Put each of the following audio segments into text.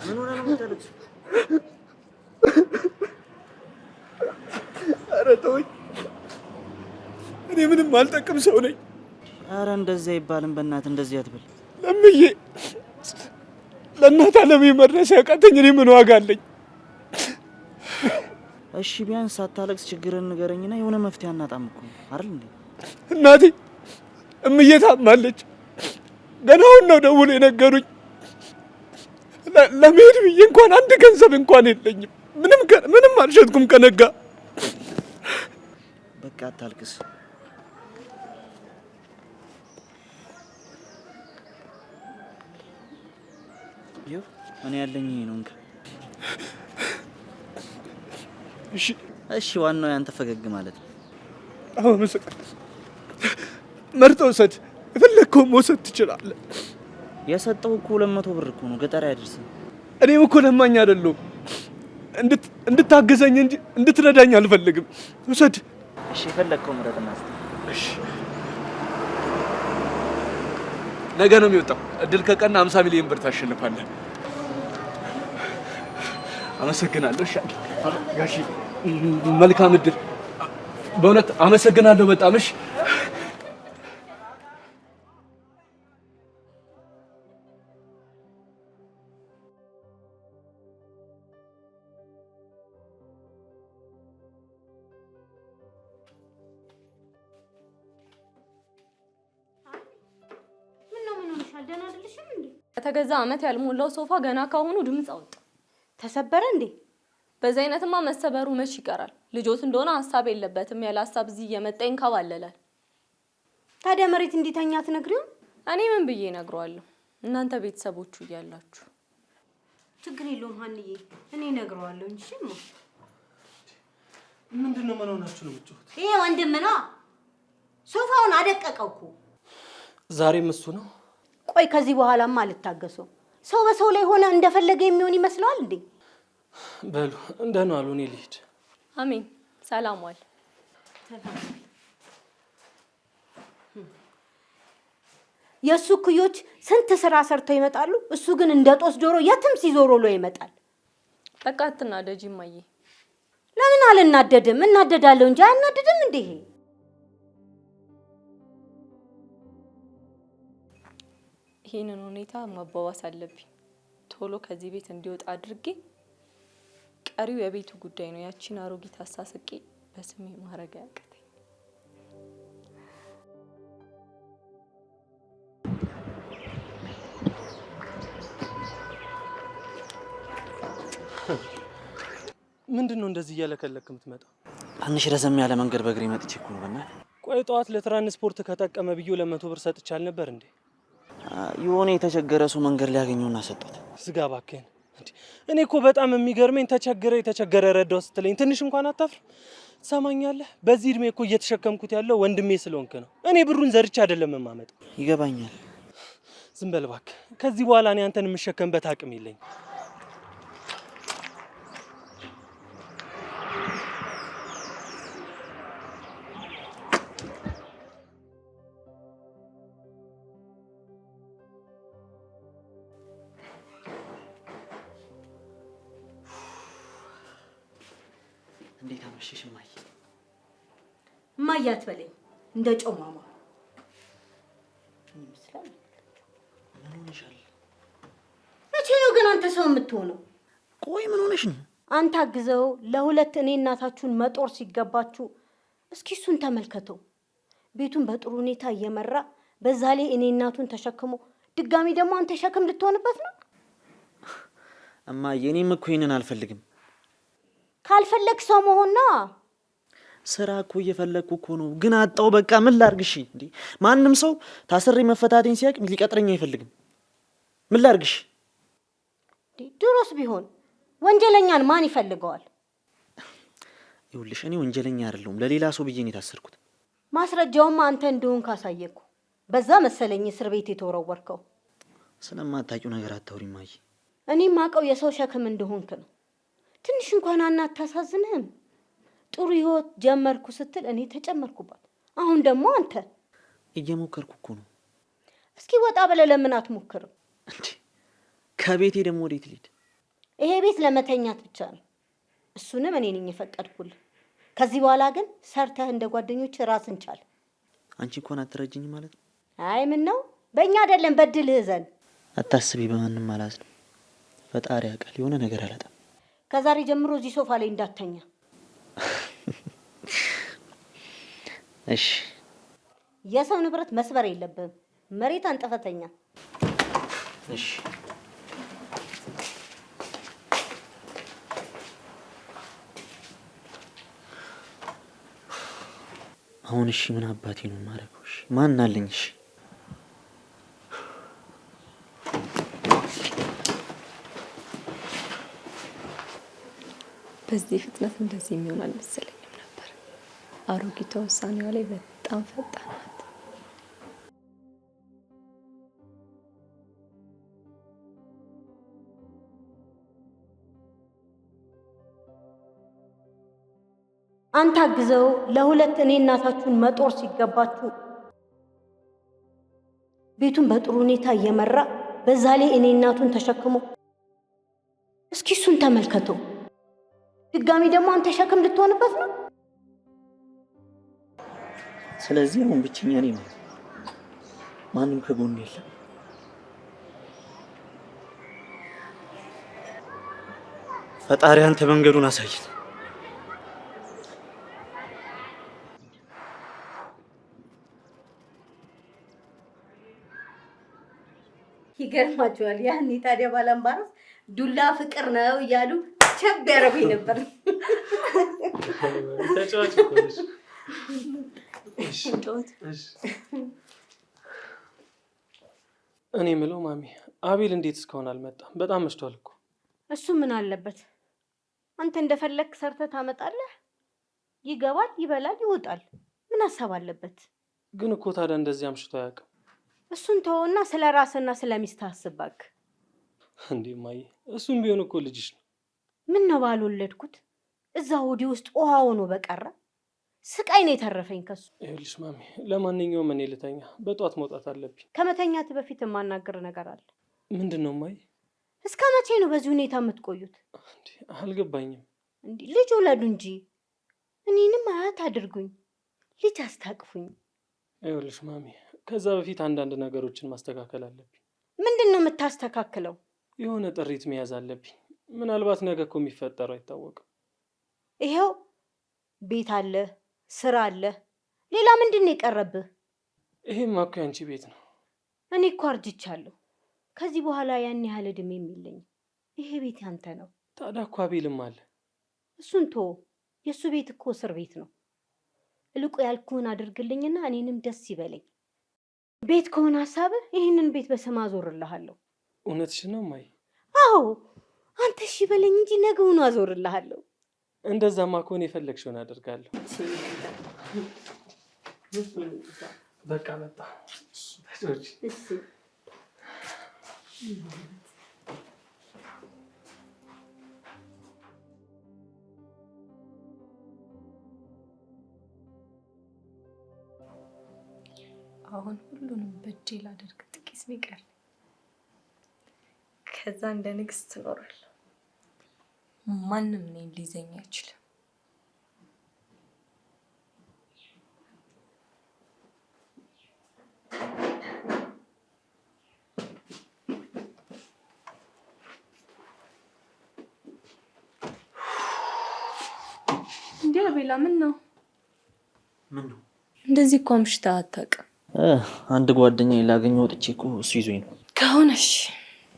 ምን ሆነ ነው የምታለቅሰው? ኧረ ተወኝ። እኔ ምንም አልጠቅም ሰው ነኝ። ኧረ እንደዚህ አይባልም። በእናትህ እንደዚህ አትበል። ለምዬ ለእናት ዓለም መድረስ ያቃተኝ እኔ ምን ዋጋ አለኝ? እሺ ቢያንስ ሳታለቅስ ችግርን ንገረኝና የሆነ መፍትሄ አናጣም እኮ አይደል እንዴ? እናቴ እምዬ ታማለች። ገና አሁን ነው ደውሎ የነገሩኝ። ለመሄድ ብዬ እንኳን አንድ ገንዘብ እንኳን የለኝም። ምንም አልሸጥኩም ከነጋ። በቃ አታልቅስ። ይኸው እኔ ያለኝ ይሄ ነው እንካ። እሺ ዋናው ያንተ ፈገግ ማለት ነው። አዎ መሰከረስ መርጠው ውሰድ። የፈለግከውን መውሰድ ትችላለህ። የሰጠው እኮ 200 ብር እኮ ነው። ገጠር ያደርሰኝ። እኔም እኮ ለማኝ አይደለሁም። እንድታገዘኝ እንጂ እንድትረዳኝ አልፈልግም። ውሰድ። እሺ የፈለግከው ምረጥና እስቲ። እሺ ነገ ነው የሚወጣው። እድል ከቀና 50 ሚሊዮን ብር ታሸንፋለህ። አመሰግናለሁ። እሺ ጋሺ መልካም እድል። በእውነት አመሰግናለሁ በጣም። እሺ ከተገዛ አመት ያልሞላው ሶፋ ገና ካሁኑ ድምጽ አወጣ። ተሰበረ እንዴ? በዛ አይነትማ መሰበሩ መች ይቀራል። ልጆት እንደሆነ ሐሳብ የለበትም። ያለ ሐሳብ እዚህ እየመጣ ይንከባለላል። ታዲያ መሬት እንዲተኛ ትነግሪው? እኔ ምን ብዬ እነግረዋለሁ? እናንተ ቤተሰቦቹ እያላችሁ። ችግር የለውም ሀንዬ፣ እኔ እነግረዋለሁ እንጂ ሽማ። ምንድነው ምን ሆናችሁ ነው የምትጮሁት? ይሄ ወንድም ነው። ሶፋውን አደቀቀው እኮ። ዛሬም እሱ ነው። ቆይ ከዚህ በኋላማ አልታገሰው። ሰው በሰው ላይ ሆነ እንደፈለገ የሚሆን ይመስለዋል እንዴ? በሉ እንደና አሉ። እኔ ልሂድ። አሜን። ሰላም ዋል። የሱ ኩዮች ስንት ስራ ሰርተው ይመጣሉ። እሱ ግን እንደ ጦስ ዶሮ የትም ሲዞር ውሎ ይመጣል። በቃ አትናደጂ እማዬ። ለምን አልናደድም? እናደዳለሁ እንጂ አያናደድም እንዴ? ይሄንን ሁኔታ ማባባስ አለብኝ። ቶሎ ከዚህ ቤት እንዲወጣ አድርጌ ቀሪው የቤቱ ጉዳይ ነው። ያቺን አሮጊት አሳስቄ በስሜ ማረጋ ያቀተኝ። ምንድነው እንደዚህ እያለከለክ የምትመጣው? ትንሽ ረዘም ያለ መንገድ በእግሬ መጥቼ እኮ ነው። በእናትህ ቆይ ጠዋት ለትራንስፖርት ከጠቀመ ብዬ 200 ብር ሰጥቻል ነበር እንዴ? የሆነ የተቸገረ ሰው መንገድ ሊያገኘውና ሰጠት። ስጋ ባከን እንዴ? እኔ እኮ በጣም የሚገርመኝ የተቸገረ ረዳው ስትለኝ ትንሽ እንኳን አታፍር? ሰማኛለህ? በዚህ እድሜ እኮ እየተሸከምኩት ያለው ወንድሜ ስለሆንክ ነው። እኔ ብሩን ዘርቻ አይደለም የማመጣው። ይገባኛል። ዝም በል እባክህ። ከዚህ በኋላ እኔ አንተን የምሸከምበት አቅም የለኝም። እንዴት አመሸሽ እማዬ? እማዬ አትበለኝ እንደ ጮማማ። ይመስላል። ምን ሆነሻል? መቼ ነው ግን አንተ ሰው የምትሆነው? ቆይ ምን ሆነሽ ነው? አንተ አግዘው ለሁለት እኔ እናታችሁን መጦር ሲገባችሁ፣ እስኪ እሱን ተመልከተው። ቤቱን በጥሩ ሁኔታ እየመራ በዛ ላይ እኔ እናቱን ተሸክሞ ድጋሚ ደግሞ አንተ ሸክም ልትሆንበት ነው? እማዬ እኔም እኮ ይሄንን አልፈልግም። ካልፈለግ ሰው መሆንና ስራ እኮ እየፈለግኩ እኮ ነው፣ ግን አጣው። በቃ ምን ላርግሽ? እንዴ ማንም ሰው ታስሬ መፈታቴን ሲያቅ ሊቀጥረኝ አይፈልግም። ምን ላርግሽ? ድሮስ ቢሆን ወንጀለኛን ማን ይፈልገዋል? ይኸውልሽ እኔ ወንጀለኛ አይደለሁም። ለሌላ ሰው ብዬ ነው የታሰርኩት። ማስረጃውም አንተ እንደሆን ካሳየኩ በዛ መሰለኝ እስር ቤት የተወረወርከው። ስለማታውቂው ነገር አታውሪ ማይ። እኔም ማቀው የሰው ሸክም እንደሆንክ ነው። ትንሽ እንኳን አታሳዝንህም? ጥሩ ህይወት ጀመርኩ ስትል እኔ ተጨመርኩባት። አሁን ደግሞ አንተ። እየሞከርኩ እኮ ነው። እስኪ ወጣ ብለህ ለምን አትሞክርም እንዴ? ከቤቴ ደግሞ ወዴት ልሂድ? ይሄ ቤት ለመተኛት ብቻ ነው። እሱንም እኔ ነኝ የፈቀድኩልህ። ከዚህ በኋላ ግን ሰርተህ እንደ ጓደኞች ራስን ቻል። አንቺ እንኳን አትረጅኝ ማለት ነው? አይ ምን ነው በእኛ አይደለም በድልህ ዘን። አታስቢ፣ በማንም አላዝንም። ፈጣሪ ያውቃል። የሆነ ነገር አላጣም። ከዛሬ ጀምሮ እዚህ ሶፋ ላይ እንዳተኛ። እሺ። የሰው ንብረት መስበር የለብህም። መሬት አንጠፈተኛ። እሺ። አሁን እሺ ምን አባቴ ነው የማደርገው? እሺ ማን አለኝ? እሺ በዚህ ፍጥነት እንደዚህ የሚሆን አልመሰለኝም ነበር። አሮጊቷ ውሳኔዋ ላይ በጣም ፈጣን ናት። አንተ አግዘው ለሁለት እኔ እናታችሁን መጦር ሲገባችሁ ቤቱን በጥሩ ሁኔታ እየመራ በዛ ላይ እኔ እናቱን ተሸክሞ እስኪ እሱን ተመልከተው። ድጋሚ ደግሞ አንተ ሸክም ልትሆንበት ነው። ስለዚህ አሁን ብቸኛ ነኝ። ማንም ከጎን የለም። ፈጣሪ አንተ መንገዱን አሳየኝ። ይገርማችኋል። ያኔ ታዲያ ባላምባራስ ዱላ ፍቅር ነው እያሉ ቸብ ያረጉኝ ነበር። ተጫዋች እኮ ነሽ። እኔ የምለው ማሚ፣ አቤል እንዴት እስካሁን አልመጣም? በጣም መሽቷል እኮ። እሱ ምን አለበት? አንተ እንደፈለክ ሰርተህ ታመጣለህ። ይገባል፣ ይበላል፣ ይወጣል። ምን ሀሳብ አለበት? ግን እኮ ታዲያ እንደዚህ አምሽቶ አያውቅም። እሱን ተወውና ስለ ራስና ስለ ሚስትህ አስባክ። እንዴ ማዬ፣ እሱም ቢሆን እኮ ልጅሽ ነው። ምን ነው ባልወለድኩት እዛ ሆዴ ውስጥ ውሃ ሆኖ በቀረ። ስቃይ ነው የተረፈኝ ከሱ። ይኸውልሽ ማሚ፣ ለማንኛውም እኔ ልተኛ፣ በጧት መውጣት አለብኝ። ከመተኛት በፊት የማናገር ነገር አለ። ምንድን ነው ማዬ? እስከ መቼ ነው በዚህ ሁኔታ የምትቆዩት? እንዴ አልገባኝም። እንዴ ልጅ ውለዱ እንጂ እኔንም አያት አድርጉኝ፣ ልጅ አስታቅፉኝ። ይኸውልሽ ማሚ፣ ከዛ በፊት አንዳንድ ነገሮችን ማስተካከል አለብኝ። ምንድን ነው የምታስተካክለው? የሆነ ጥሪት መያዝ አለብኝ። ምናልባት ነገ እኮ የሚፈጠረው አይታወቅም። ይሄው ቤት አለ፣ ስራ አለ። ሌላ ምንድን ነው የቀረብህ? ይሄም እኮ ያንቺ ቤት ነው። እኔ እኮ አርጅቻለሁ። ከዚህ በኋላ ያን ያህል እድሜ የሚለኝ። ይሄ ቤት ያንተ ነው። ታዲያ እኮ አቤልም አለ። እሱን ቶ የእሱ ቤት እኮ እስር ቤት ነው። እልቁ ያልኩህን አድርግልኝና እኔንም ደስ ይበለኝ። ቤት ከሆነ ሀሳብህ ይህንን ቤት በስም አዞርልሃለሁ። እውነትሽን ነው ማይ? አዎ አንተ እሺ በለኝ እንጂ ነገውኑ አዞርልሃለሁ። እንደዛማ ከሆነ የፈለግሽውን አደርጋለሁ። በቃ መጣ። አሁን ሁሉንም በእጄ ላደርግ ጥቂት ይቀር። ከዛ እንደ ንግስት እኖራለሁ። ማንም እኔን ሊይዘኝ አይችልም። እንዴ አቤላ፣ ምን ነው? ምን ነው እንደዚህ እኮ አምሽተህ አታውቅም። አንድ ጓደኛዬ ላገኘው ወጥቼ እኮ እሱ ይዞኝ ነው። ከሆነሽ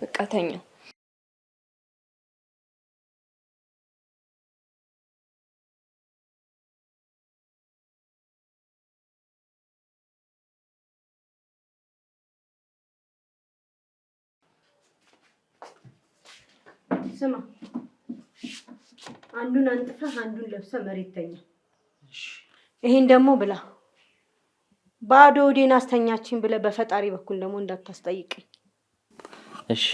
በቃ ተኛ። ስማ አንዱን አንጥፈህ አንዱን ለብሰህ መሬት ተኛ። ይሄን ደግሞ ብላ። ባዶ ሆዴን አስተኛችኝ ብለህ በፈጣሪ በኩል ደግሞ እንዳታስጠይቀኝ። እሺ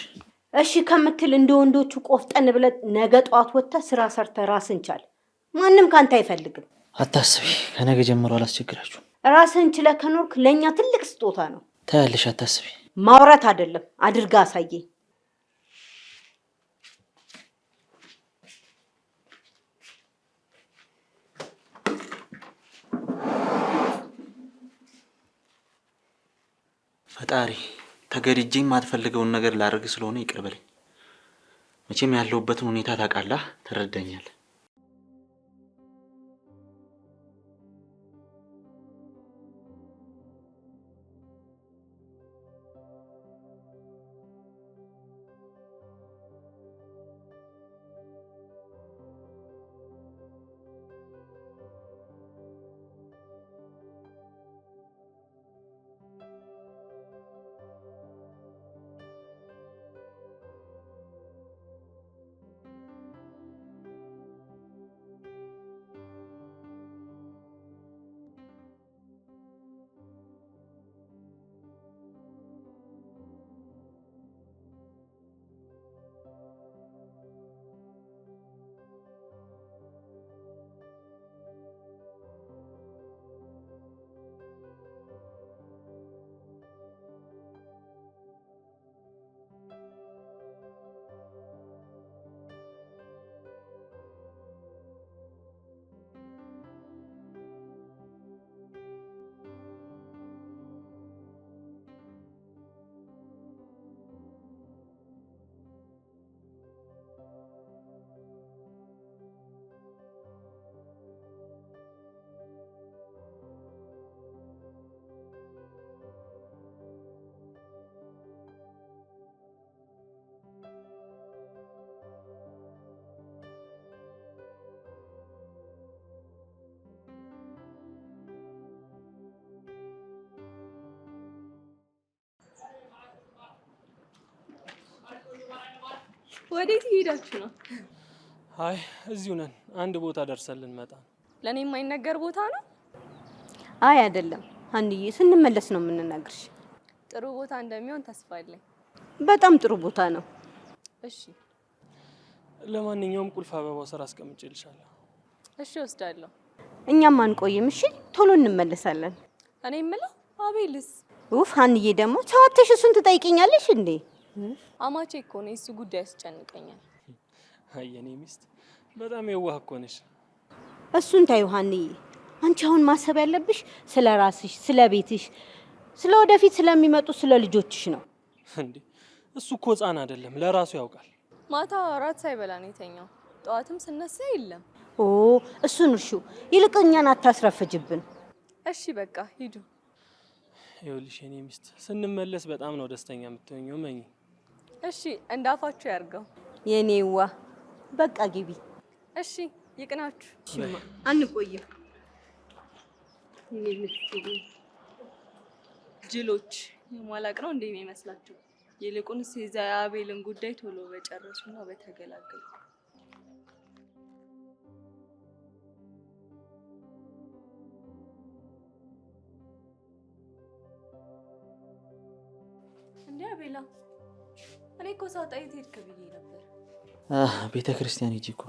እሺ ከምትል እንደ ወንዶቹ ቆፍጠን ብለህ ነገ ጠዋት ወጥተህ ስራ ሰርተህ ራስን ቻል። ማንም ካንተ አይፈልግም። አታስቢ፣ ከነገ ጀምሮ አላስቸግራችሁም። ራስን ችለህ ከኖርክ ለእኛ ትልቅ ስጦታ ነው። ታያለሽ፣ አታስቢ። ማውራት አይደለም አድርጋ አሳየኝ። ፈጣሪ ተገድጄ የማትፈልገውን ነገር ላደርግ ስለሆነ ይቅር በለኝ። መቼም ያለሁበትን ሁኔታ ታውቃለህ፣ ትረዳኛለህ። ወዴት ሄዳችሁ ነው? አይ እዚሁ ነን። አንድ ቦታ ደርሰን ልንመጣ ነው። ለኔ የማይነገር ቦታ ነው? አይ አይደለም አንዬ፣ ስንመለስ ነው የምንነግርሽ። ጥሩ ቦታ እንደሚሆን ተስፋ አለኝ። በጣም ጥሩ ቦታ ነው። እሺ ለማንኛውም ቁልፍ አበባው ስራ አስቀምጬልሻለሁ። እሺ ወስዳለሁ። እኛም አንቆይም። እሺ ቶሎ እንመለሳለን። እኔ የምለው አቤልስ? ኡፍ አንዬ፣ ደግሞ ተዋተሽ እሱን ትጠይቂኛለሽ እንዴ? አማቼ እኮ ነው፣ እሱ ጉዳይ ያስጨንቀኛል። አይ የኔ ሚስት በጣም የዋህ እኮ ነሽ። እሱን ታዩ ሀንዬ፣ አንቺ አሁን ማሰብ ያለብሽ ስለ ራስሽ፣ ስለ ቤትሽ፣ ስለ ወደፊት ስለሚመጡ ስለ ልጆችሽ ነው። እንዴ እሱ እኮ ህፃን አይደለም፣ ለራሱ ያውቃል። ማታ እራት ሳይበላ ነው የተኛው። ጠዋትም ስነሳ የለም። ኦ እሱን እርሹ፣ ይልቅ እኛን አታስረፍጅብን። እሺ በቃ ሂዱ። ይኸውልሽ የኔ ሚስት ስንመለስ በጣም ነው ደስተኛ የምትሆኚው። መኝ እሺ እንዳፋችሁ ያርገው የኔዋ። በቃ ግቢ። እሺ ይቅናችሁ። አንቆይም። ጅሎች የማላቅ ነው እንዴ የሚመስላችሁ? ይልቁንስ የዛ የአቤልን ጉዳይ ቶሎ በጨረሱና በተገላገሉ። እንዴ አቤላ፣ እኔ እኮ ሳጣይት ሄድክ ብዬ ነበር። ቤተ ክርስቲያን ሂጂ እኮ።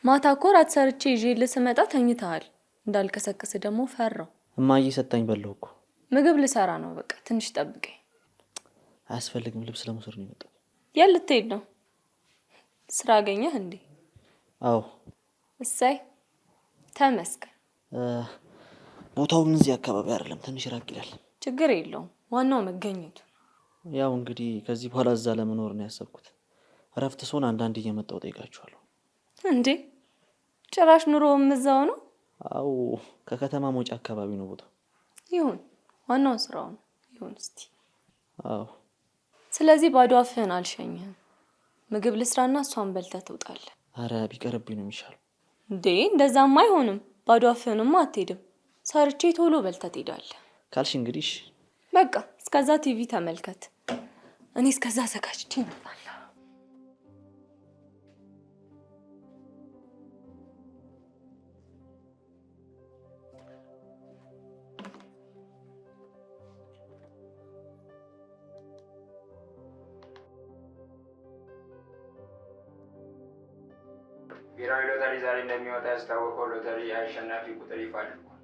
ማታ እኮ ራት ሰርቼ ይዤልህ ስመጣ ተኝተሃል። እንዳልከሰከስ ደግሞ ፈራው። እማዬ ሰጣኝ በለው እኮ። ምግብ ልሰራ ነው። በቃ ትንሽ ጠብቀኝ። አያስፈልግም፣ ልብስ ለመውሰድ ነው የመጣሁት። የት ልትሄድ ነው? ስራ አገኘህ እንዴ? አዎ። እሰይ ተመስገን። ቦታው ግን እዚህ አካባቢ አይደለም፣ ትንሽ ራቅ ይላል። ችግር የለውም፣ ዋናው መገኘቱ። ያው እንግዲህ ከዚህ በኋላ እዛ ለመኖር ነው ያሰብኩት። እረፍት ስሆን አንዳንድ እየመጣሁ ጠይቃችኋለሁ። እንዴ ጭራሽ ኑሮውም እዛው ነው? አዎ፣ ከከተማ መውጫ አካባቢ ነው ቦታው። ይሁን፣ ዋናው ስራው ነው። ይሁን እስቲ። አዎ። ስለዚህ ባዶ አፍህን አልሸኝህም። ምግብ ልስራና እሷን በልተህ ትውጣለህ። አረ ቢቀርብኝ ነው የሚሻለው። እንዴ እንደዛማ አይሆንም። ባዶ አፍህንማ አትሄድም። ሰርቼ ቶሎ በልተህ ትሄዳለህ ካልሽ እንግዲህ በቃ እስከዛ ቲቪ ተመልከት። እኔ እስከዛ ዘጋጅቼ እመጣለሁ። ብሔራዊ ሎተሪ ዛሬ እንደሚወጣ ያስታወቀው ሎተሪ የአሸናፊ ቁጥር ይፋ አድርጓል።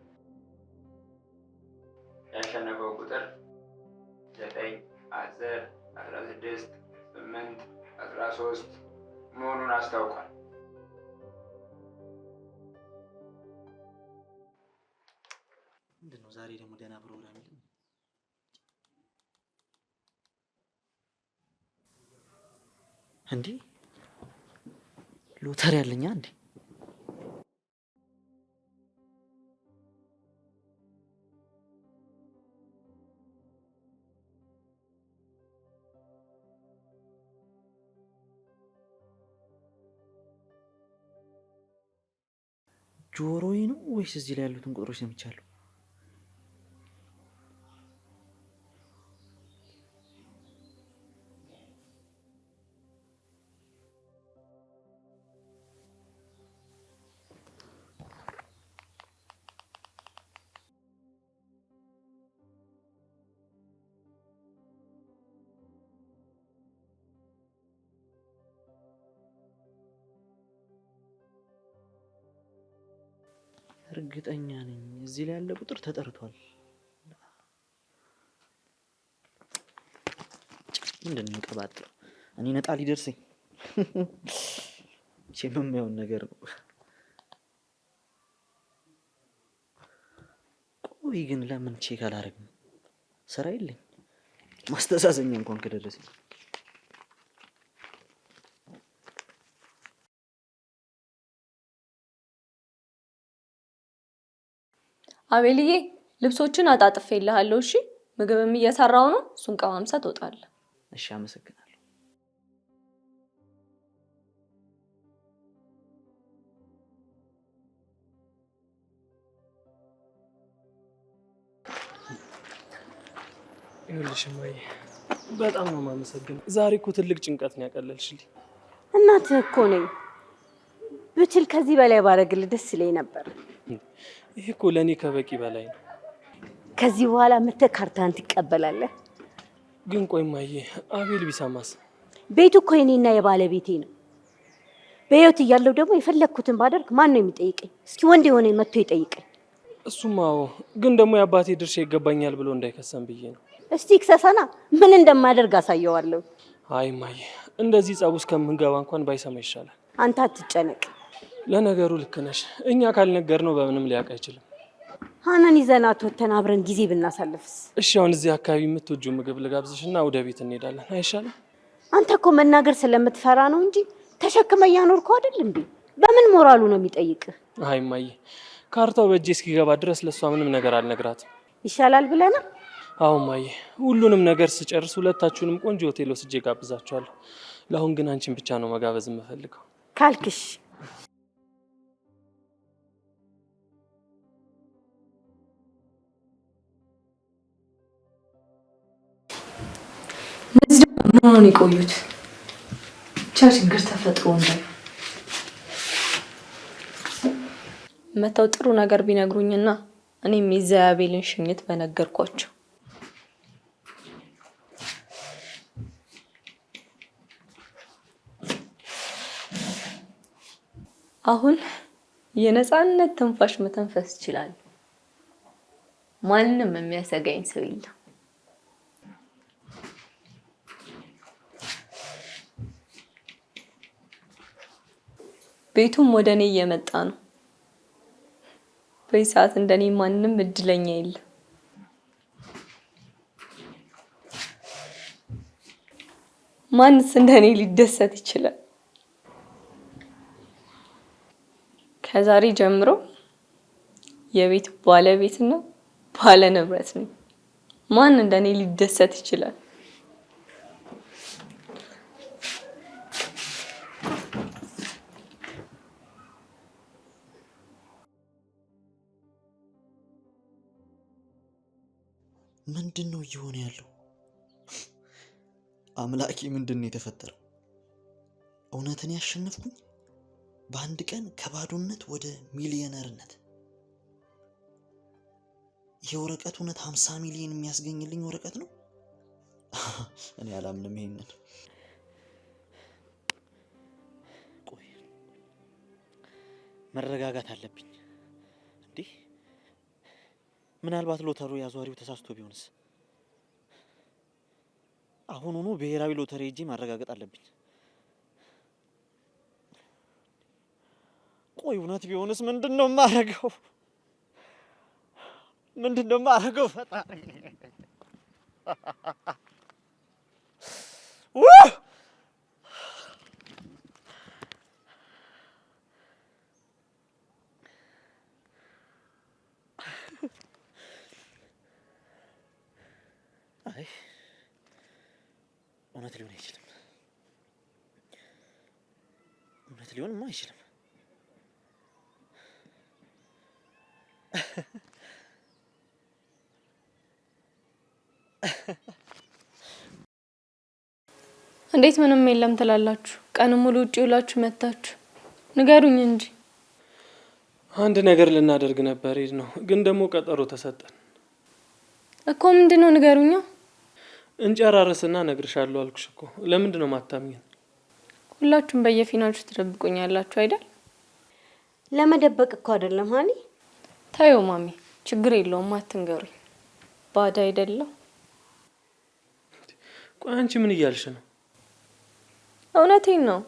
ያሸነፈው ቁጥር 9፣ 10፣ 16፣ 8፣ 13 መሆኑን አስታውቋል። ምንድነው ዛሬ ደግሞ ደህና ፕሮግራም የለም እንዴ? ሎተሪ ያለኛ እንዴ? ጆሮዬ ነው ወይስ እዚህ ላይ ያሉትን ቁጥሮች ሰምቻለሁ? እርግጠኛ ነኝ እዚህ ላይ ያለ ቁጥር ተጠርቷል። ምንድን ነው ቀባጥረው? እኔ ነጣ ሊደርሰኝ የማየውን ነገር ነው። ቆይ ግን ለምን ቼክ አላደርግም? ስራ የለኝ ማስተዛዘኛ እንኳን ከደረሰኝ አቤልዬ ልብሶችን አጣጥፌልሃለሁ። እሺ ምግብም እየሰራው ነው። እሱን ቀማምሰህ ትወጣለህ። እሺ አመሰግናለሁ። ይኸውልሽ እማዬ በጣም ነው የማመሰግነው። ዛሬ እኮ ትልቅ ጭንቀት ነው ያቀለልሽልኝ። እናትህ እኮ ነኝ። ብችል ከዚህ በላይ ባረግልህ ደስ ይለኝ ነበር። ይሄ እኮ ለእኔ ከበቂ በላይ ነው። ከዚህ በኋላ መተህ ካርታህን ትቀበላለህ። ግን ቆይ እማዬ አቤል ቢሰማስ? ቤቱ እኮ የኔና የባለቤቴ ነው። በህይወት እያለሁ ደግሞ የፈለግኩትን ባደርግ ማን ነው የሚጠይቀኝ? እስኪ ወንድ የሆነ መጥቶ ይጠይቀኝ። እሱማ ግን ደግሞ የአባቴ ድርሻ ይገባኛል ብሎ እንዳይከሰም ብዬ ነው። እስቲ ክሰሰና ምን እንደማደርግ አሳየዋለሁ። አይ እማዬ እንደዚህ ጸብ ውስጥ ከምንገባ እንኳን ባይሰማ ይሻላል። አንተ አትጨነቅ። ለነገሩ ልክ ነሽ። እኛ ካልነገርነው በምንም ሊያውቅ አይችልም። ሀናን ይዘናት ወተን አብረን ጊዜ ብናሳልፍስ? እሺ አሁን እዚህ አካባቢ የምትወጂው ምግብ ልጋብዝሽና ወደ ቤት እንሄዳለን አይሻልም? አንተ እኮ መናገር ስለምትፈራ ነው እንጂ ተሸክመ እያኖርከው አይደል እንዴ? በምን ሞራሉ ነው የሚጠይቅህ? አይ እማዬ ካርታው በእጄ እስኪገባ ድረስ ለሷ ምንም ነገር አልነግራትም። ይሻላል ብለና? አዎ እማዬ ሁሉንም ነገር ስጨርስ ሁለታችሁንም ቆንጆ ሆቴል ወስጄ ጋብዛችኋለሁ። ለአሁን ግን አንቺን ብቻ ነው መጋበዝ የምፈልገው። ካልክሽ ምን ሆነ የቆዩት? ብቻ ችግር ተፈጥሮ እንዳይ መተው ጥሩ ነገር ቢነግሩኝና እኔም የዛያቤልን ሽኝት በነገርኳቸው። አሁን የነፃነት ትንፋሽ መተንፈስ ይችላል። ማንንም የሚያሰጋኝ ሰው የለም። ቤቱም ወደ እኔ እየመጣ ነው። በዚህ ሰዓት እንደኔ ማንንም እድለኛ የለም። ማንስ እንደኔ ሊደሰት ይችላል? ከዛሬ ጀምሮ የቤት ባለቤትና ባለ ንብረት ነኝ። ማን እንደኔ ሊደሰት ይችላል? ምንድን ነው እየሆነ ያለው? አምላኬ ምንድን ነው የተፈጠረው? እውነትን ያሸነፍኩኝ? በአንድ ቀን ከባዶነት ወደ ሚሊዮነርነት። ይሄ ወረቀት እውነት 50 ሚሊዮን የሚያስገኝልኝ ወረቀት ነው? እኔ አላምንም ይሄንን። ቆይ መረጋጋት አለብኝ። እንዴ ምናልባት ሎተሩ ያዟሪው ተሳስቶ ቢሆንስ? አሁኑኑ ብሔራዊ ሎተሪ ሄጄ ማረጋገጥ አለብኝ። ቆይ እውነት ቢሆንስ ምንድነው የማደርገው? ምንድነው የማደርገው? ፈጣሪ አይ እውነት ሊሆን አይችልም። እውነት ሊሆንማ አይችልም። እንዴት ምንም የለም ትላላችሁ? ቀን ሙሉ ውጪ ውላችሁ መጣችሁ? ንገሩኝ እንጂ። አንድ ነገር ልናደርግ ነበር ሄድ ነው፣ ግን ደግሞ ቀጠሮ ተሰጠን እኮ። ምንድነው? ንገሩኛ። እንጨራርስና እነግርሻለሁ አልኩሽ እኮ። ለምንድነው ማታምኝ? ሁላችሁም በየፊናችሁ ትደብቁኛላችሁ አይደል? ለመደበቅ እኮ አይደለም ሀኒ። ታዩ ማሚ፣ ችግር የለውም አትንገሩኝ። ባዳ አይደለም። ቆይ አንቺ ምን እያልሽ ነው? እውነቴን ነው።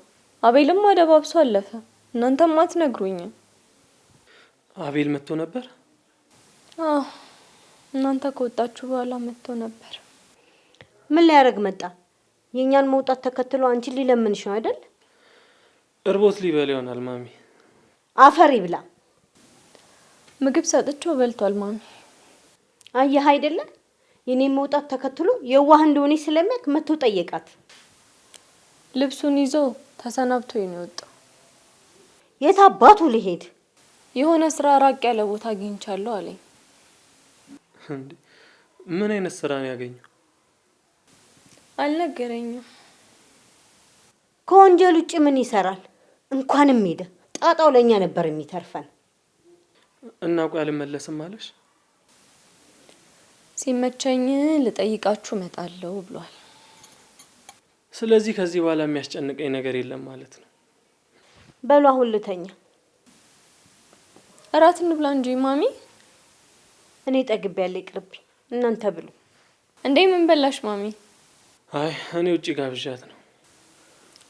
አቤልም አደባብሶ አለፈ። እናንተም አትነግሩኝም። አቤል መጥቶ ነበር? አዎ፣ እናንተ ከወጣችሁ በኋላ መጥቶ ነበር። ምን ሊያደርግ መጣ? የኛን መውጣት ተከትሎ አንቺን ሊለምንሽ ነው አይደል? እርቦት ሊበላ ይሆናል ማሚ። አፈር ይብላ። ምግብ ሰጥቼው በልቷል ማሚ። አየህ አይደለ? የኔን መውጣት ተከትሎ የዋህ እንደሆነ ስለሚያውቅ መጥቶ ጠየቃት። ልብሱን ይዞ ተሰናብቶኝ ነው የወጣው። የት አባቱ ሊሄድ? የሆነ ስራ ራቅ ያለ ቦታ አግኝቻለሁ አለኝ። እንዴ ምን አይነት ስራ ነው ያገኘው? አልነገረኝም። ከወንጀል ውጭ ምን ይሰራል? እንኳንም ሄደ። ጣጣው ለኛ ነበር የሚተርፈን። እና ቆይ አልመለስም አለሽ? ሲመቸኝ ልጠይቃችሁ እመጣለሁ ብሏል። ስለዚህ ከዚህ በኋላ የሚያስጨንቀኝ ነገር የለም ማለት ነው። በሉ አሁን ልተኛ። እራት እንብላ እንጂ ማሚ። እኔ ጠግቤያለሁ፣ ይቅርብኝ። እናንተ ብሉ። እንዴ ምን በላሽ ማሚ? አይ እኔ ውጪ ጋብዣት ነው።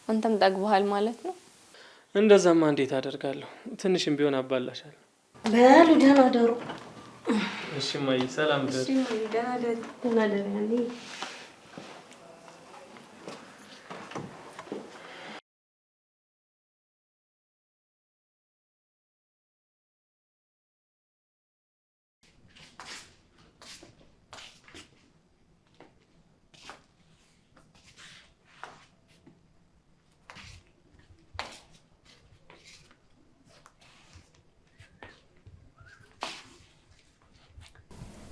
አንተም ጠግበሃል ማለት ነው? እንደዛማ እንዴት አደርጋለሁ? ትንሽም ቢሆን አባላሻለሁ። በሉ ደህና ደሩ። እሺ ማይ፣ ሰላም ደሩ። እሺ ማይ፣ ደህና ደሩ። ደህና ደሩ።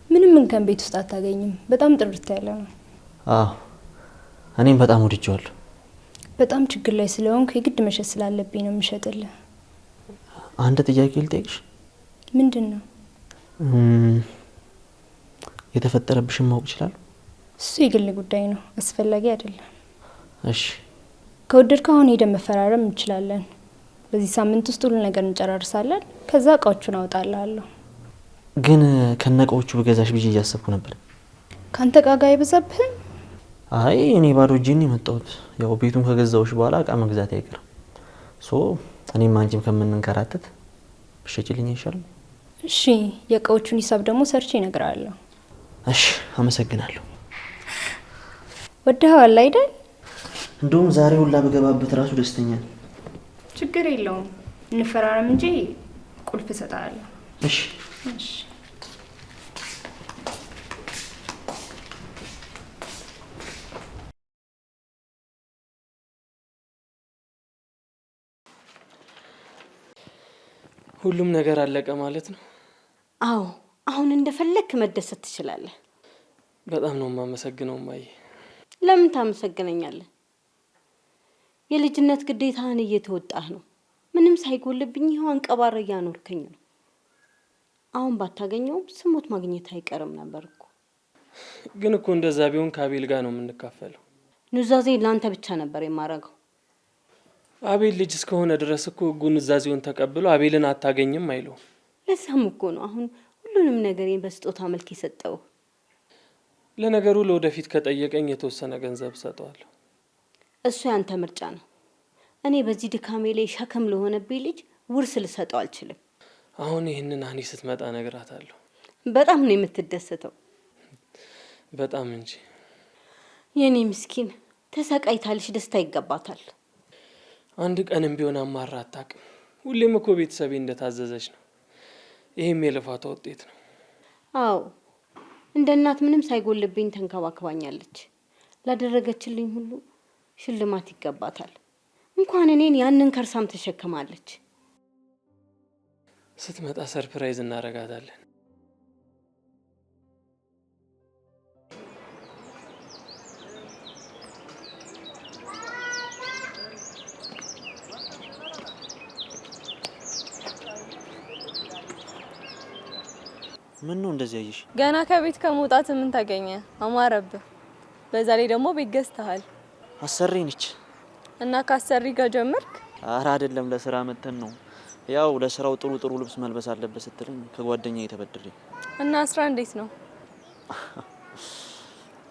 ምንም እንከን ቤት ውስጥ አታገኝም። በጣም ጥርት ያለ ነው። አዎ እኔም በጣም ወድጄዋለሁ። በጣም ችግር ላይ ስለሆንኩ የግድ መሸጥ ስላለብኝ ነው የምሸጥልህ። አንድ ጥያቄ ልጠይቅሽ? ምንድነው? የተፈጠረብሽን ማወቅ ይችላል? እሱ የግል ጉዳይ ነው፣ አስፈላጊ አይደለም። እሺ ከወደድከው አሁን ሄደን መፈራረም እንችላለን። በዚህ ሳምንት ውስጥ ሁሉ ነገር እንጨራርሳለን። ከዛ እቃዎቹን አውጣልሃለሁ። ግን ከነቃዎቹ በገዛሽ ብዬ እያሰብኩ ነበር። ካንተ እቃ ጋር አይበዛብህም? አይ እኔ ባዶ እጄን የመጣሁት ያው ቤቱን ከገዛውሽ በኋላ እቃ መግዛት አይቀርም። እኔም አንቺም ከምንንከራተት ብትሸጪልኝ አይሻልም? እሺ የእቃዎቹን ሂሳብ ደግሞ ሰርቼ እነግርሃለሁ። እሺ አመሰግናለሁ። ወደኸዋል አይደል? እንደውም ዛሬ ሁላ በገባበት ራሱ ደስተኛ ነኝ። ችግር የለውም፣ እንፈራረም እንጂ ቁልፍ እሰጥሃለሁ። እሺ እሺ ሁሉም ነገር አለቀ ማለት ነው? አዎ አሁን እንደፈለክ መደሰት ትችላለህ። በጣም ነው የማመሰግነው ማይ። ለምን ታመሰግነኛለህ? የልጅነት ግዴታህን እየተወጣህ ነው። ምንም ሳይጎልብኝ ይኸው አንቀባረ እያኖርከኝ ነው። አሁን ባታገኘውም ስሞት ማግኘት አይቀርም ነበር እኮ። ግን እኮ እንደዛ ቢሆን ከአቤል ጋር ነው የምንካፈለው። ኑዛዜ ለአንተ ብቻ ነበር የማረገው። አቤል ልጅ እስከሆነ ድረስ እኮ ጉንዛዜውን ተቀብሎ አቤልን አታገኝም አይለው። ለዛም እኮ ነው አሁን ሁሉንም ነገሬን በስጦታ መልክ የሰጠው። ለነገሩ ለወደፊት ከጠየቀኝ የተወሰነ ገንዘብ ሰጠዋለሁ። እሱ ያንተ ምርጫ ነው። እኔ በዚህ ድካሜ ላይ ሸክም ለሆነብኝ ልጅ ውርስ ልሰጠው አልችልም። አሁን ይህንን አኒ ስትመጣ እነግራታለሁ። በጣም ነው የምትደሰተው። በጣም እንጂ። የኔ ምስኪን ተሰቃይታለች፣ ደስታ ይገባታል። አንድ ቀንም ቢሆን አማራ አታውቅም። ሁሌም እኮ ቤተሰቤ እንደታዘዘች ነው። ይሄም የልፋቷ ውጤት ነው። አዎ እንደ እናት ምንም ሳይጎልብኝ ተንከባክባኛለች። ላደረገችልኝ ሁሉ ሽልማት ይገባታል። እንኳን እኔን ያንን ከርሳም ተሸክማለች። ስትመጣ ሰርፕራይዝ እናረጋታለን። ምን ነው እንደዚህ ያየሽ? ገና ከቤት ከመውጣት ምን ታገኘ? አማረብህ። በዛ ላይ ደግሞ ቤት ገዝተሃል። አሰሪ ነች እና ካሰሪ ጋር ጀመርክ? ኧረ አይደለም፣ ለስራ መተን ነው። ያው ለስራው ጥሩ ጥሩ ልብስ መልበስ አለበት ስትለኝ ከጓደኛዬ ተበድሬ። እና ስራ እንዴት ነው?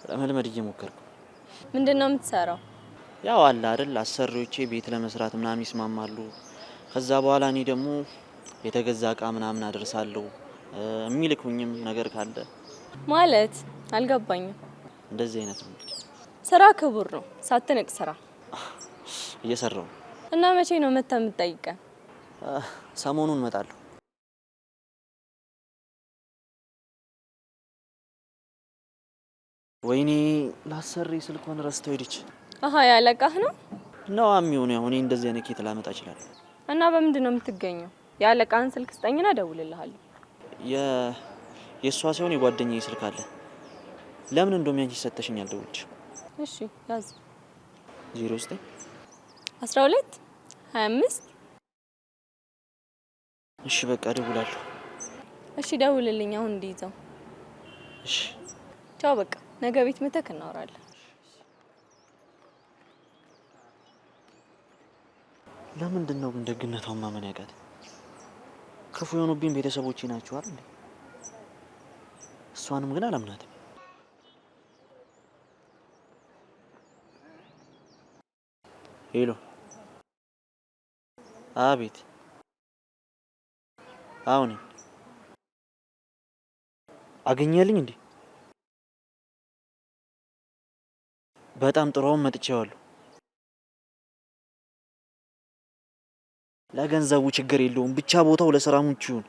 ለመልመድ እየሞከርኩ። ምንድነው የምትሰራው? ያው አለ አይደል አሰሪዎቼ ቤት ለመስራት ምናምን ይስማማሉ። ከዛ በኋላ እኔ ደግሞ የተገዛ እቃ ምናምን አደርሳለሁ። የሚልኩኝም ነገር ካለ ማለት አልገባኝም። እንደዚህ አይነት ነው። ስራ ክቡር ነው፣ ሳትንቅ ስራ። እየሰራው። እና መቼ ነው መተህ የምትጠይቀን? ሰሞኑን እመጣለሁ። ወይኔ ላሰሪ ስልኳን ረስተው ሄደች። አሃ ያለቃህ ነው ነው የሚሆነው። ያው እኔ እንደዚህ አይነት ኬት ላመጣ እችላለሁ። እና በምንድን ነው የምትገኘው? ያለቃህን ስልክ ስጠኝና እደውልልሃለሁ። የእሷ ሳይሆን የጓደኛዬ ስልክ አለ። ለምን እንደውም ያንቺ ሰተሽኛል። ደውልሽ። እሺ ያዝ። 09 12 25 እሺ በቃ እደውላለሁ። እሺ ደውልልኝ አሁን እንዲይዘው። እሺ ቻው። በቃ ነገ ቤት መተክ እናወራለን። ለምንድን ነው ግን ደግነቷን ማመን ያቃት? ክፉ የሆኑብኝ ቤተሰቦቼ ናቸው አይደል? እሷንም ግን አላምናትም። ሄሎ። አቤት። አሁን አገኘልኝ እንዴ? በጣም ጥሩውን መጥቼዋለሁ። ለገንዘቡ ችግር የለውም፣ ብቻ ቦታው ለስራ ምቹ ይሁን።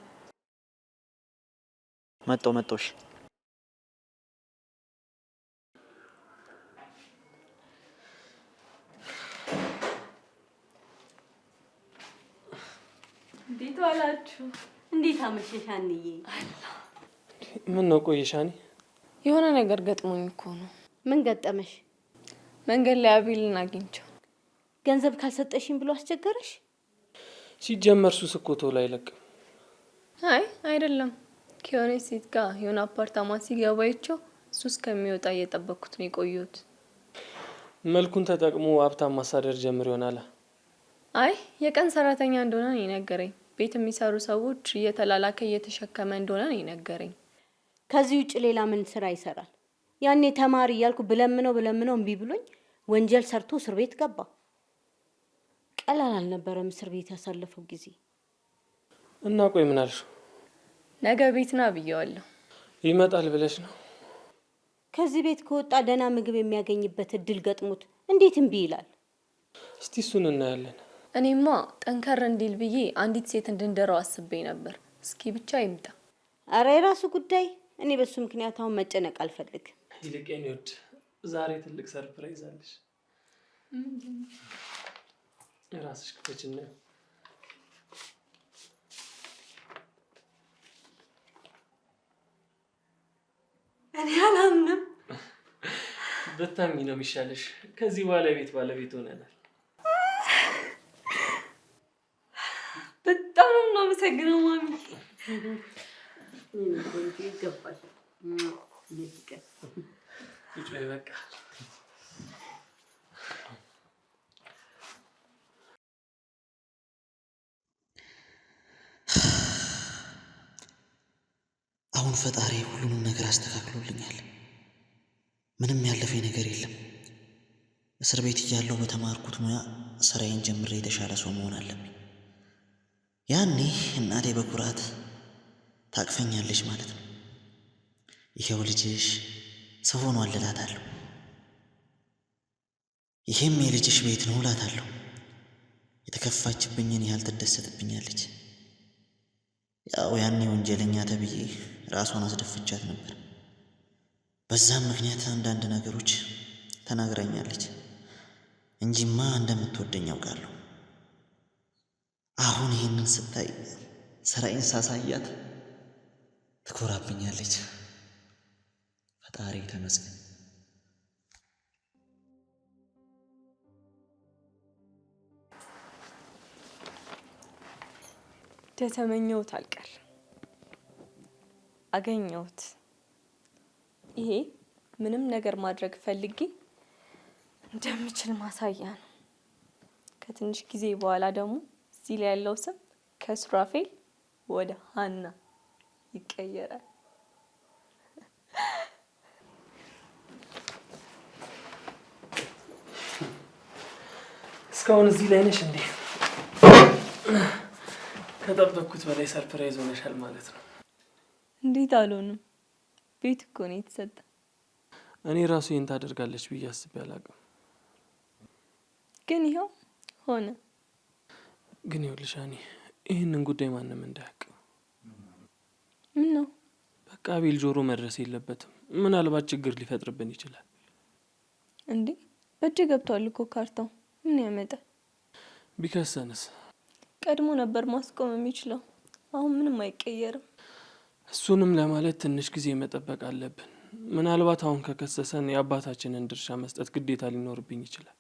መጣሁሽ። እንዴት ዋላችሁ? እንዴት አመሸሽ አንዬ? ምን ነው ቆየሽ አኒ? የሆነ ነገር ገጥሞኝ እኮ ነው። ምን ገጠመሽ? መንገድ ላይ አቤልን አግኝቼው። ገንዘብ ካልሰጠሽኝ ብሎ አስቸገረሽ? ሲጀመር ሱስ እኮ ቶሎ አይለቅም። አይ አይደለም፣ ከሆነች ሴት ጋር የሆነ አፓርታማ ሲገባ አይቼው ሱስ ከሚወጣ እየጠበቅኩት ነው የቆየሁት። መልኩን ተጠቅሞ ሀብታም ማሳደር ጀምር ይሆናል። አይ የቀን ሰራተኛ እንደሆነ ነው የነገረኝ። ቤት የሚሰሩ ሰዎች እየተላላከ እየተሸከመ እንደሆነ ነው የነገረኝ። ከዚህ ውጭ ሌላ ምን ስራ ይሰራል? ያኔ ተማሪ እያልኩ ብለምነው እምቢ ብሎኝ ወንጀል ሰርቶ እስር ቤት ገባ። ቀላል አልነበረም እስር ቤት ያሳለፈው ጊዜ። እና ቆይ ምን አልሽው? ነገ ቤት ና ብየዋለሁ። ይመጣል ብለሽ ነው? ከዚህ ቤት ከወጣ ደህና ምግብ የሚያገኝበት እድል ገጥሞት እንዴት እምቢ ይላል? እስቲ እሱን እናያለን። እኔማ ጠንከር እንዲል ብዬ አንዲት ሴት እንድንደረው አስቤ ነበር። እስኪ ብቻ ይምጣ። አረ የራሱ ጉዳይ። እኔ በሱ ምክንያት አሁን መጨነቅ አልፈልግም። ይልቅ የኔ ውድ ዛሬ ትልቅ ሰርፕራይዝ አለሽ። ራስሽ ክፈችና እኔ አላምንም። በታሚ ነው የሚሻለሽ። ከዚህ ባለቤት ሆነናል። በጣም ነው የማመሰግነው ማሚ። ይገባል። በቃ አሁን ፈጣሪ ሁሉንም ነገር አስተካክሎልኛል። ምንም ያለፈኝ ነገር የለም። እስር ቤት እያለሁ በተማርኩት ሙያ ስራዬን ጀምሬ የተሻለ ሰው መሆን አለብኝ። ያኔ እናቴ በኩራት ታቅፈኛለች ማለት ነው። ይሄው ልጅሽ ሰው ሆኗል እላታለሁ። ይሄም የልጅሽ ቤት ነው እላታለሁ። የተከፋችብኝን ያህል ትደሰትብኛለች። ያው ያኔ ወንጀለኛ ተብዬ ራሷን አስደፍቻት ነበር። በዛም ምክንያት አንዳንድ ነገሮች ተናግራኛለች እንጂማ እንደምትወደኝ ያውቃለሁ። አሁን ይህንን ስታይ ስራዬን ሳሳያት ትኮራብኛለች። ፈጣሪ ተመስገን። እንደተመኘሁት አልቀር አገኘሁት። ይሄ ምንም ነገር ማድረግ ፈልጌ እንደምችል ማሳያ ነው። ከትንሽ ጊዜ በኋላ ደግሞ እዚህ ላይ ያለው ስም ከሱራፌል ወደ ሀና ይቀየራል። እስካሁን እዚህ ላይ ነሽ እንዴ? ከጠበቅኩት በላይ ሰርፕራይዝ ሆነሻል ማለት ነው። እንዴት አልሆንም? ቤት እኮ ነው የተሰጠ። እኔ ራሱ ይሄን ታደርጋለች ብዬ አስቤ አላውቅም። ግን ይኸው ሆነ። ግን ይኸውልሽ እኔ ይህንን ጉዳይ ማንም እንዳያውቅ። ምን ነው? በቃ አቤል ጆሮ መድረስ የለበትም። ምናልባት ችግር ሊፈጥርብን ይችላል። እንዴ በእጅ ገብቷል እኮ ካርታው። ምን ያመጣል? ቢከሰንስ? ቀድሞ ነበር ማስቆም የሚችለው። አሁን ምንም አይቀየርም። እሱንም ለማለት ትንሽ ጊዜ መጠበቅ አለብን። ምናልባት አሁን ከከሰሰን የአባታችንን ድርሻ መስጠት ግዴታ ሊኖርብኝ ይችላል።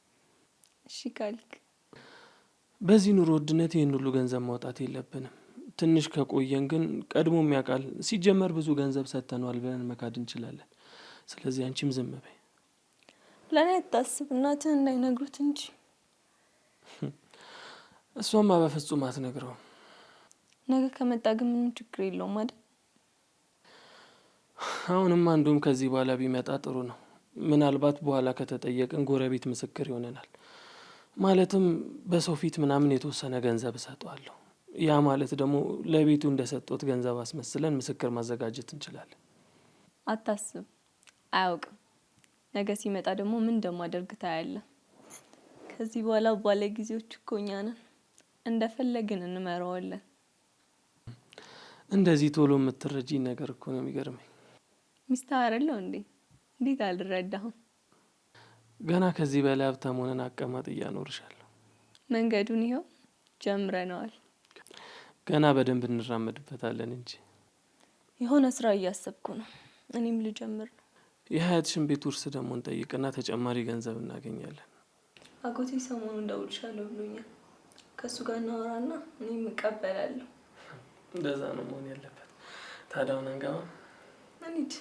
እሺ ካልክ። በዚህ ኑሮ ውድነት ይህን ሁሉ ገንዘብ ማውጣት የለብንም። ትንሽ ከቆየን ግን ቀድሞም ያውቃል። ሲጀመር ብዙ ገንዘብ ሰጥተነዋል ብለን መካድ እንችላለን። ስለዚህ አንቺም ዝም በይ። ለእኔ አታስብ፣ እናትህን እንዳይነግሩት እንጂ። እሷማ በፍጹም አትነግረውም። ነገ ከመጣ ግን ምንም ችግር የለውም አይደል? አሁንም አንዱም ከዚህ በኋላ ቢመጣ ጥሩ ነው። ምናልባት በኋላ ከተጠየቅን ጎረቤት ምስክር ይሆነናል። ማለትም በሰው ፊት ምናምን የተወሰነ ገንዘብ እሰጠዋለሁ። ያ ማለት ደግሞ ለቤቱ እንደሰጡት ገንዘብ አስመስለን ምስክር ማዘጋጀት እንችላለን። አታስብ፣ አያውቅም። ነገ ሲመጣ ደግሞ ምን እንደማደርግ ታያለህ። ከዚህ በኋላ ባለ ጊዜዎች እኮ እኛ ነን፣ እንደፈለግን እንመራዋለን። እንደዚህ ቶሎ የምትረጂ ነገር እኮ ነው የሚገርመኝ። ሚስትህ አይደለሁ እንዴ? እንዴት አልረዳህም? ገና ከዚህ በላይ ሀብታም ሆነን አቀማጥ እያኖርሻለሁ። መንገዱን ይኸው ጀምረነዋል። ገና በደንብ እንራመድበታለን እንጂ። የሆነ ስራ እያሰብኩ ነው። እኔም ልጀምር ነው። የሀያትሽን ቤት ውርስ ደግሞ እንጠይቅና ተጨማሪ ገንዘብ እናገኛለን። አጎቴ ሰሞኑን እንደውልሻለሁ ብሎኛል። ከእሱ ጋር እናወራና እኔም እቀበላለሁ። እንደዛ ነው መሆን ያለበት። ታዲያ አሁን አንገባም? እንሂድ።